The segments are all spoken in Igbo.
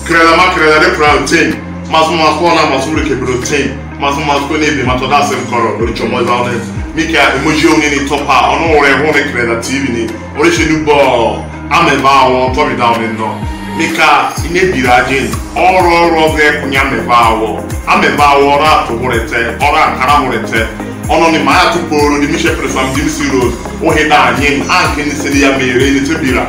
Creda de protein, mas uma forma mas o que protein, mas uma coisa de matoda sem coro, do chomo exaune. Mika emoji oni topa, ono ore ho ne creda TV ni. Ore shenu bo ameba won to be down no. Mika inebira jin, oro ve kunya meba wo. Ameba wo ra to horete, ora kara horete. Ono ni maya to poro ni mishe presam dim siro. O he da yin anke ni sedi ya mere ni tebira.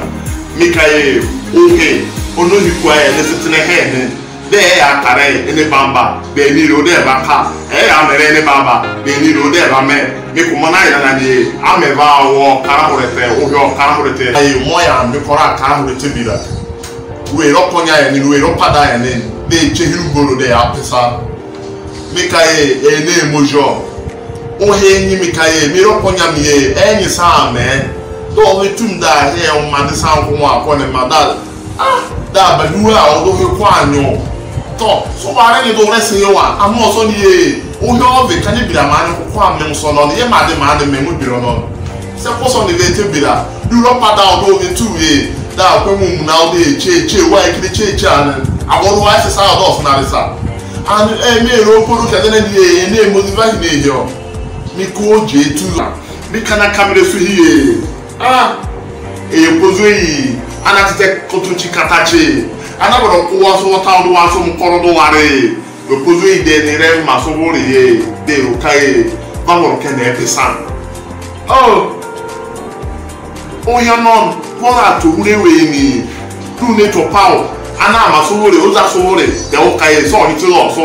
Mika ye ohe ono hikwa e nesitene he ne de akare ene bamba de ni ro de baka e ya mere ene bamba de ni ro de ba me mi ko mona ira na ni ameba wo kara horete o yo kara horete ayi moya mi kora kara horete bira we ro konya ya ni we ro pada ya ni de chehiru goro de apesa mi kai ene mojo o he ni mi kai mi ro konya mi e enyi sa me do we tunda he o ma de sa ko akọ ne madal da badura o do he kwanyo to so ba re ni do rese ye wa amo so ni e o yo ve kan bira ma ni ko am ne so no ye ma de me mu biro no se ko so ni ve te bira du ro pada o do ve tu ye da ko mu na o de che wa e kiri che an aboru wa se sa do na re sa and me ro poru ka de na ni e ne motivate ni e yo mi ko je tu mi kana kamere su hiye e pozo yi anatete kotuchi katache anaboro ko waso ta do waso mkoro do ware e pozo yi de ni re ma so wori ye de ro kai ba woro ke na episan o ya non pora to urewe ni tu ne to pawo ana ma so wori o za so wori de o kai so ni ti lo so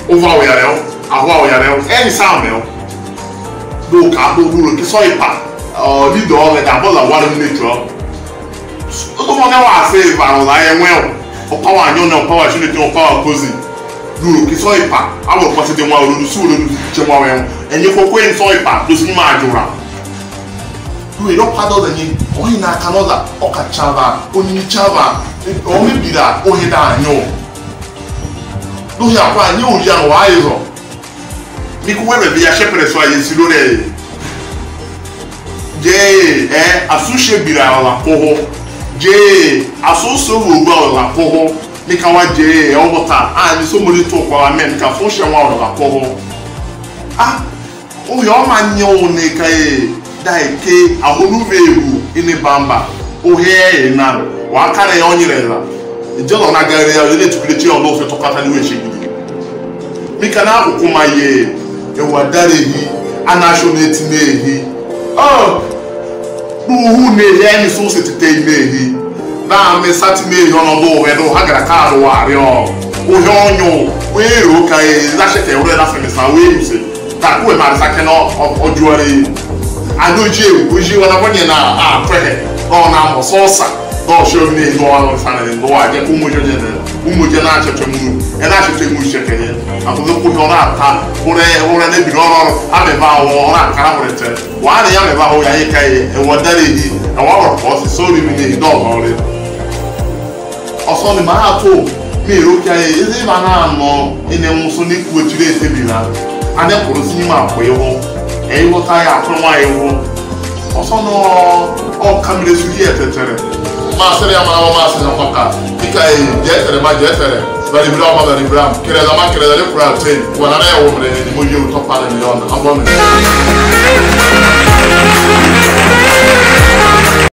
over we are ahwa we are any sound me do ka do duro ki so ipa lead all that bola one minute o to mo na wa save ara la enwe o power anyo na power shile ti o power cozy duro ki so ipa awo ko se de wa olu su olu che mo we enye ko ko en so ipa do si ma ajura do e no pado da ni o ina kanoda o ka chava o ni chava o me bira o he da anyo do ya kwa anyo ya no wa izo mi ku we be ya shepere so ayi si lore je asushe bira la poho je asuso wo la poho ni ka wa je obota ni so mo ni to kwa men ka fo she wa la poho o yo ma nyo ni ka dai ke ahonu vehu ini bamba o he na wa kare yo nyire la je lo na gare ya ile tukile o lo fe to kata ni we shegidi mi kana akukuma ye e wa dare hi anashonate nehi who ne any so se tete nehi na me sati me yo no do we do hagara ka ro wa rio o yonyo we ro kai la shete ro la fe me sa we use ta ku e ma sa ke no ojuare adoje oji wala bonye na prehe no na mo so sa do show me no wa fa na no wa je ku mo je na chete mu e na chete mu shete ye akodo ku no na ta ore ne bi ro ame ba wo na kara horete wa na ya me ba ho ya yi kai e wo dare hi e wa ro ko si so ri mi ni do mo re oso ni ma to mi ro kai ezi ma na no ine mu so ni ku etire etebira ane koro si ni ma ko ye ho e wo ta ya ko wa ye ho oso no o kamere su ye tetere ma sere ya ma se na kwaka ikai jetere ma jetere bari bra kire la ma kire la le kura ten wala na ya wo mre ni mo je to pa na ni on abon